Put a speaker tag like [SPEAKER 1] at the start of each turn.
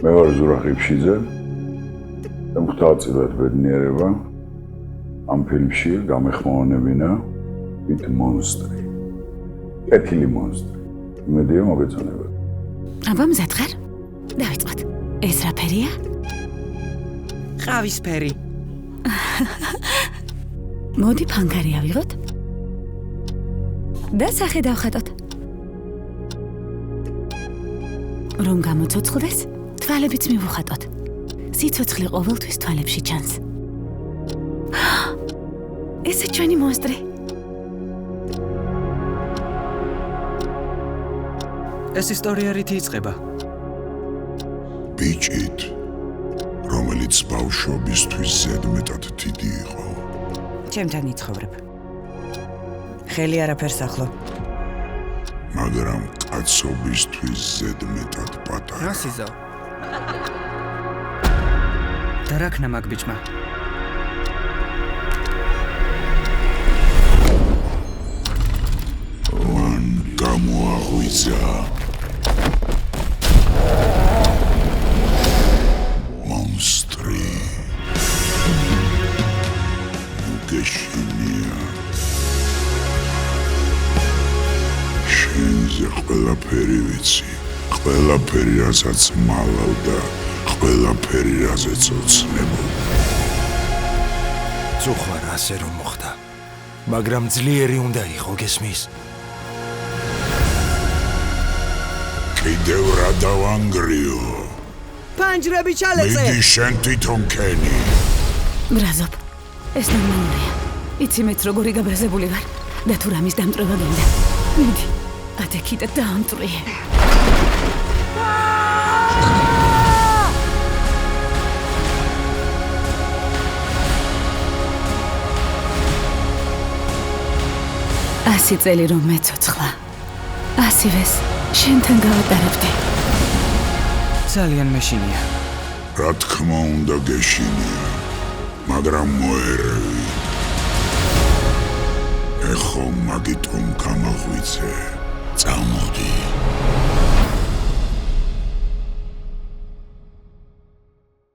[SPEAKER 1] მე ვარ ზურა ყიფშიძე და მღვდელწილად ბედნიერება ამ ფილმში გამეხმაურებინა ვით მონსტრი. კეთილი მონსტრი. იმედია მოგეწონებათ.
[SPEAKER 2] აბა მზად ხარ? დავიწყოთ. ეს რა ფერია?
[SPEAKER 3] ყავისფერი.
[SPEAKER 2] მოდი ფანქარი ავიღოთ. და სახე დავხატოთ. რომ გამოცოცხლდეს, თვალებიც მივუხატოთ. სიცოცხლე ყოველთვის თვალებში ჩანს. ესე ჩვენი მონსტრი.
[SPEAKER 3] ეს ისტორია რითი იწყება?
[SPEAKER 4] ბიჭით, რომელიც ბავშვობისთვის ზედმეტად დიდი იყო.
[SPEAKER 3] ჩემთან იცხოვრებ. ხელი არაფერს ახლო.
[SPEAKER 4] მაგრამ კაცობისთვის ზედმეტად პატარა.
[SPEAKER 3] რასიზო? და რა ქნა მაგ ბიჭმა?
[SPEAKER 4] მან გამოაღვიძა მონსტრი. გეშინია. შენზე ყველაფერი ვიცი. ყველაფერი, რასაც მალავდა, ყველაფერი, რაზეც ოცნებობდა.
[SPEAKER 5] წუხარ ასე რომ მოხდა. მაგრამ ძლიერი უნდა იყო, გესმის?
[SPEAKER 4] კიდევ რა დავანგრიო?
[SPEAKER 3] ფანჯრები ჩალეწე!
[SPEAKER 4] მიდი შენ თვითონ კენი.
[SPEAKER 2] ბრაზობ, ეს ნორმალურია. იცი მეც როგორი გაბრაზებული ვარ და თუ რამის დამტვრება გინდა. მიდი, ათექი და დაამტვრიე. ასი წელი რომ მეცოცხლა, ასივეს შენთან გავატარებდი.
[SPEAKER 3] ძალიან მეშინია.
[SPEAKER 4] რა თქმა უნდა გეშინია, მაგრამ მოერევი. ეხო მაგითომ გამაღვიძე. წამოდი.